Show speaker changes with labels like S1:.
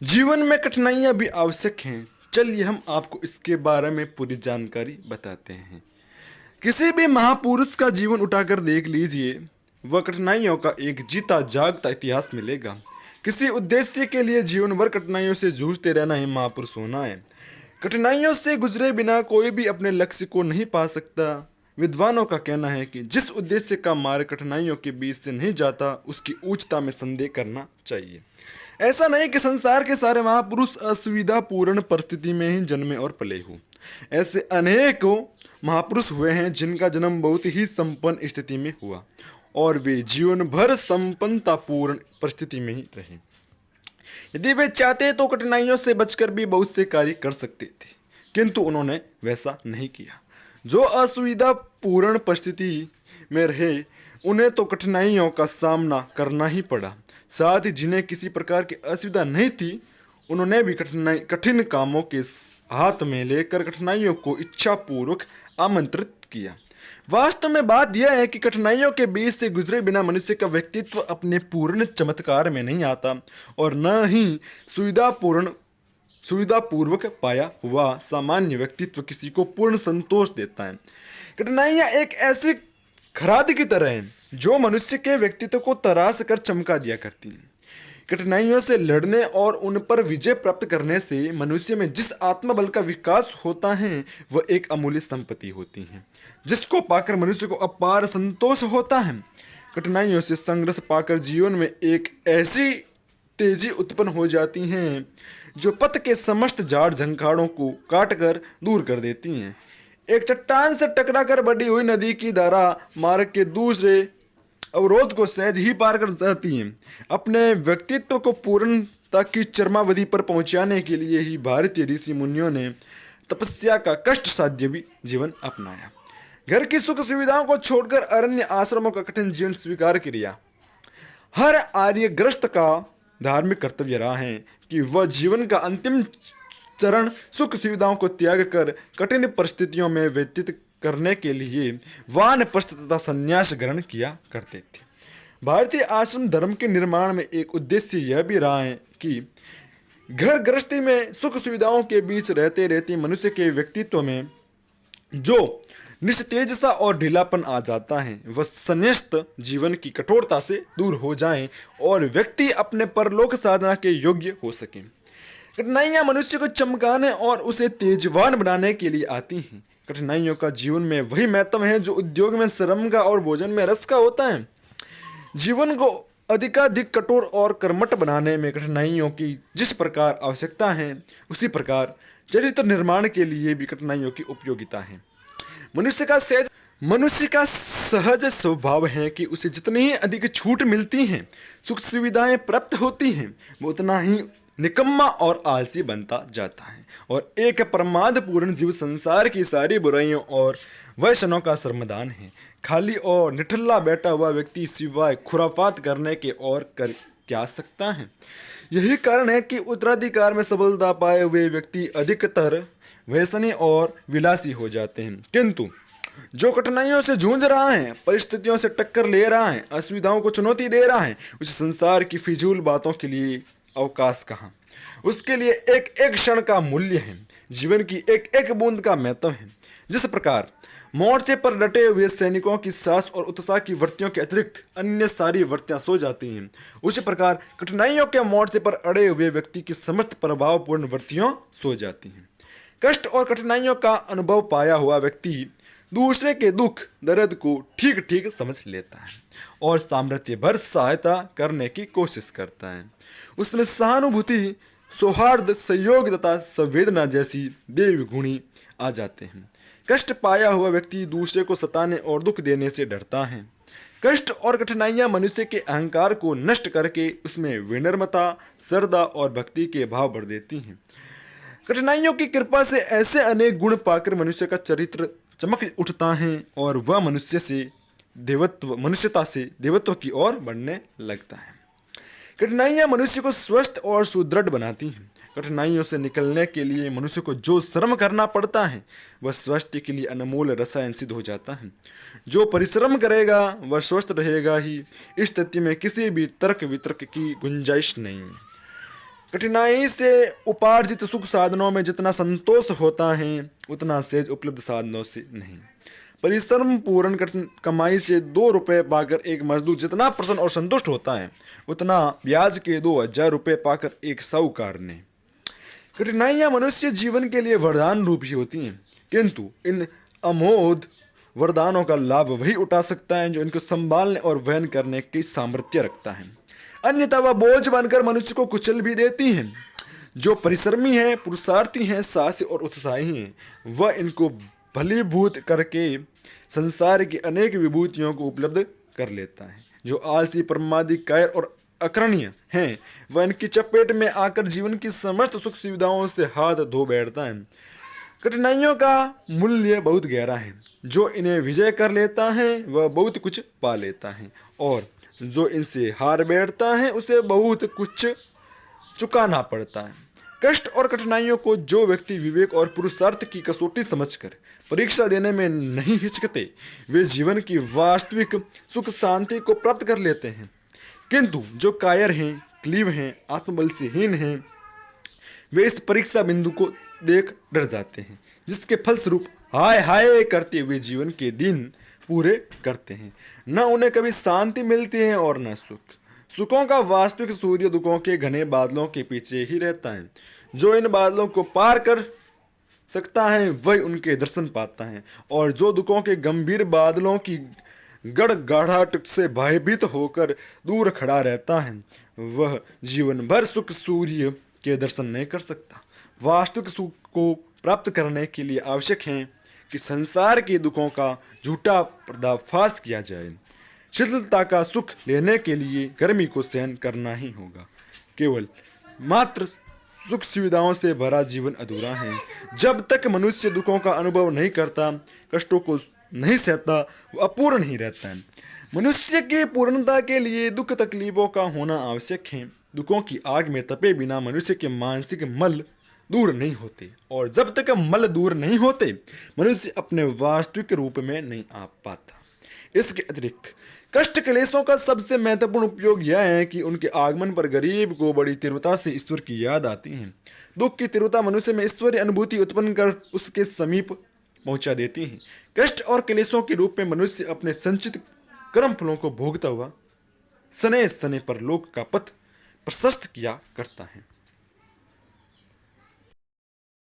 S1: जीवन में कठिनाइयाँ भी आवश्यक हैं। चलिए हम आपको इसके बारे में पूरी जानकारी बताते हैं। किसी भी महापुरुष का जीवन उठाकर देख लीजिए, वह कठिनाइयों का एक जीता जागता इतिहास मिलेगा। किसी उद्देश्य के लिए जीवन भर कठिनाइयों से जूझते रहना ही महापुरुष होना है। कठिनाइयों से गुजरे बिना कोई भी अपने लक्ष्य को नहीं पा सकता। विद्वानों का कहना है कि जिस उद्देश्य का मार्ग कठिनाइयों के बीच से नहीं जाता, उसकी ऊंचता में संदेह करना चाहिए। ऐसा नहीं कि संसार के सारे महापुरुष असुविधापूर्ण परिस्थिति में ही जन्मे और पले हो। ऐसे अनेकों महापुरुष हुए हैं जिनका जन्म बहुत ही संपन्न स्थिति में हुआ और वे जीवन भर संपन्नतापूर्ण परिस्थिति में ही रहे। यदि वे चाहते तो कठिनाइयों से बचकर भी बहुत से कार्य कर सकते थे, किंतु उन्होंने वैसा नहीं किया। जो असुविधापूर्ण परिस्थिति में रहे, उन्हें तो कठिनाइयों का सामना करना ही पड़ा। साथ ही जिन्हें किसी प्रकार की असुविधा नहीं थी, उन्होंने भी कठिन कामों के हाथ में लेकर कठिनाइयों को इच्छापूर्वक आमंत्रित किया। वास्तव में बात यह है कि कठिनाइयों के बीच से गुजरे बिना मनुष्य का व्यक्तित्व अपने पूर्ण चमत्कार में नहीं आता और न ही सुविधापूर्वक पाया हुआ सामान्य व्यक्तित्व किसी को पूर्ण संतोष देता है। कठिनाइयाँ एक ऐसी खराद की तरह हैं जो मनुष्य के व्यक्तित्व को तराश कर चमका दिया करती हैं। कठिनाइयों से लड़ने और उन पर विजय प्राप्त करने से मनुष्य में जिस आत्मबल का विकास होता है, वह एक अमूल्य संपत्ति होती है, जिसको पाकर मनुष्य को अपार संतोष होता है। कठिनाइयों से संघर्ष पाकर जीवन में एक ऐसी तेजी उत्पन्न हो जाती है जो पथ के समस्त झाड़ झंखाड़ों को काट कर दूर कर देती हैं। एक चट्टान से टकराकर बढ़ी हुई नदी की धारा मार्ग के दूसरे अवरोध को सहज ही पार कर जाती हैं। अपने व्यक्तित्व को पूर्णता की चरमावधि पर पहुंचाने के लिए ही भारतीय ऋषि मुनियों ने तपस्या का कष्ट साध्य भी जीवन अपनाया। घर की सुख सुविधाओं को छोड़कर अरण्य आश्रमों का कठिन जीवन स्वीकार किया। हर आर्यग्रस्त का धार्मिक कर्तव्य रहा है कि वह जीवन का अंतिम चरण सुख सुविधाओं को त्याग कर कठिन परिस्थितियों में व्यतीत करने के लिए वानप्रस्थ तथा संन्यास ग्रहण किया करते थे। भारतीय आश्रम धर्म के निर्माण में एक उद्देश्य यह भी रहा है कि घर गृहस्थी में सुख सुविधाओं के बीच रहते रहते मनुष्य के व्यक्तित्व में जो निस्तेजता और ढीलापन आ जाता है, वह संन्यस्त जीवन की कठोरता से दूर हो जाए और व्यक्ति अपने परलोक साधना के योग्य हो सके। कठिनाइयाँ मनुष्य को चमकाने और उसे तेजवान बनाने के लिए आती हैं। कठिनाइयों का जीवन में वही महत्व है जो उद्योग में श्रम का और भोजन में रस का होता है। जीवन को अधिकाधिक कठोर और कर्मठ बनाने में कठिनाइयों की जिस प्रकार आवश्यकता है, उसी प्रकार चरित्र निर्माण के लिए भी कठिनाइयों की उपयोगिता है। मनुष्य का सहज स्वभाव है कि उसे जितनी ही अधिक छूट मिलती हैं, सुख सुविधाएं प्राप्त होती हैं, वो उतना ही निकम्मा और आलसी बनता जाता है और एक प्रमादपूर्ण जीव संसार की सारी बुराइयों और व्यसनों का सर्मदान है। खाली और निठल्ला बैठा हुआ व्यक्ति सिवाय खुराफात करने के और कर क्या सकता है। यही कारण है कि उत्तराधिकार में सफलता पाए हुए व्यक्ति अधिकतर व्यसनी और विलासी हो जाते हैं, किंतु जो कठिनाइयों से जूझ रहा है, परिस्थितियों से टक्कर ले रहा है, असुविधाओं को चुनौती दे रहा है, उसे संसार की फिजूल बातों के लिए अवकाश कहाँ। उसके लिए एक एक क्षण का मूल्य है, जीवन की एक एक बूंद का महत्व है। जिस प्रकार मोर्चे पर डटे हुए सैनिकों की सांस और उत्साह की वृत्तियों के अतिरिक्त अन्य सारी वृत्तियां सो जाती हैं, उसी प्रकार कठिनाइयों के मोर्चे पर अड़े हुए व्यक्ति की समस्त प्रभावपूर्ण वृत्तियां सो जाती हैं। कष्ट और कठिनाइयों का अनुभव पाया हुआ व्यक्ति दूसरे के दुख दर्द को ठीक ठीक समझ लेता है और सामर्थ्य भर सहायता करने की कोशिश करता है। उसमें सहानुभूति, सौहार्द, सहयोग तथा संवेदना जैसी देवी गुणी आ जाते हैं। कष्ट पाया हुआ व्यक्ति दूसरे को सताने और दुख देने से डरता है। कष्ट और कठिनाइयाँ मनुष्य के अहंकार को नष्ट करके उसमें विनम्रता, श्रद्धा और भक्ति के भाव भर देती हैं। कठिनाइयों की कृपा से ऐसे अनेक गुण पाकर मनुष्य का चरित्र चमक उठता है और वह मनुष्यता से देवत्व की ओर बढ़ने लगता है। कठिनाइयाँ मनुष्य को स्वस्थ और सुदृढ़ बनाती हैं। कठिनाइयों से निकलने के लिए मनुष्य को जो श्रम करना पड़ता है, वह स्वास्थ्य के लिए अनमोल रसायन सिद्ध हो जाता है। जो परिश्रम करेगा वह स्वस्थ रहेगा ही। इस स्थिति में किसी भी तर्क वितर्क की गुंजाइश नहीं है। कठिनाई से उपार्जित सुख साधनों में जितना संतोष होता है उतना सहज उपलब्ध साधनों से नहीं। परिश्रम पूर्ण कमाई से 2 रुपये पाकर एक मजदूर जितना प्रसन्न और संतुष्ट होता है उतना ब्याज के 2000 रुपये पाकर एक साहूकार ने। कठिनाइयाँ मनुष्य जीवन के लिए वरदान रूप ही होती हैं, किंतु इन अमोघ वरदानों का लाभ वही उठा सकता है जो इनको संभालने और वहन करने की सामर्थ्य रखता है, अन्यथा वह बोझ बनकर मनुष्य को कुचल भी देती हैं। जो परिश्रमी है, पुरुषार्थी हैं, साहसी और उत्साही हैं, वह इनको भलीभूत करके संसार की अनेक विभूतियों को उपलब्ध कर लेता है। जो आलसी, प्रमादी, कायर और अकरणीय हैं, वह इनकी चपेट में आकर जीवन की समस्त सुख सुविधाओं से हाथ धो बैठता है। कठिनाइयों का मूल्य बहुत गहरा है। जो इन्हें विजय कर लेता है वह बहुत कुछ पा लेता है, और जो इनसे हार बैठता है उसे बहुत कुछ चुकाना पड़ता है। कष्ट और कठिनाइयों को जो व्यक्ति विवेक और पुरुषार्थ की कसौटी समझकर परीक्षा देने में नहीं हिचकते, वे जीवन की वास्तविक सुख शांति को प्राप्त कर लेते हैं। किंतु जो कायर हैं, क्लीब हैं, आत्मबल से हीन हैं, वे इस परीक्षा बिंदु को देख डर जाते हैं, जिसके फलस्वरूप हाय हाय करते हुए जीवन के दिन पूरे करते हैं। न उन्हें कभी शांति मिलती है और न सुख। सुखों का वास्तविक सूर्य दुखों के घने बादलों के पीछे ही रहता है। जो इन बादलों को पार कर सकता है वही उनके दर्शन पाता है, और जो दुखों के गंभीर बादलों की गड़गड़ाहट से भयभीत होकर दूर खड़ा रहता है वह जीवन भर सुख सूर्य के दर्शन नहीं कर सकता। वास्तविक सुख को प्राप्त करने के लिए आवश्यक है कि संसार के दुखों का झूठा पर्दाफाश किया जाए। शीतलता का सुख लेने के लिए गर्मी को सहन करना ही होगा। केवल मात्र सुख सुविधाओं से भरा जीवन अधूरा है। जब तक मनुष्य दुखों का अनुभव नहीं करता, कष्टों को नहीं सहता, वो अपूर्ण ही रहता है। मनुष्य की पूर्णता के लिए दुख तकलीफों का होना आवश्यक है। दुखों की आग में तपे बिना मनुष्य के मानसिक मल दूर नहीं होते, और जब तक मल दूर नहीं होते मनुष्य अपने वास्तविक रूप में नहीं आ पाता। इसके अतिरिक्त कष्ट क्लेशों का सबसे महत्वपूर्ण उपयोग यह है कि उनके आगमन पर गरीब को बड़ी तीव्रता से ईश्वर की याद आती है। दुख की तीव्रता मनुष्य में ईश्वरीय अनुभूति उत्पन्न कर उसके समीप पहुंचा देती है। कष्ट और क्लेशों के रूप में मनुष्य अपने संचित कर्म फलों को भोगता हुआ सने सने पर लोक का पथ प्रशस्त किया करता है।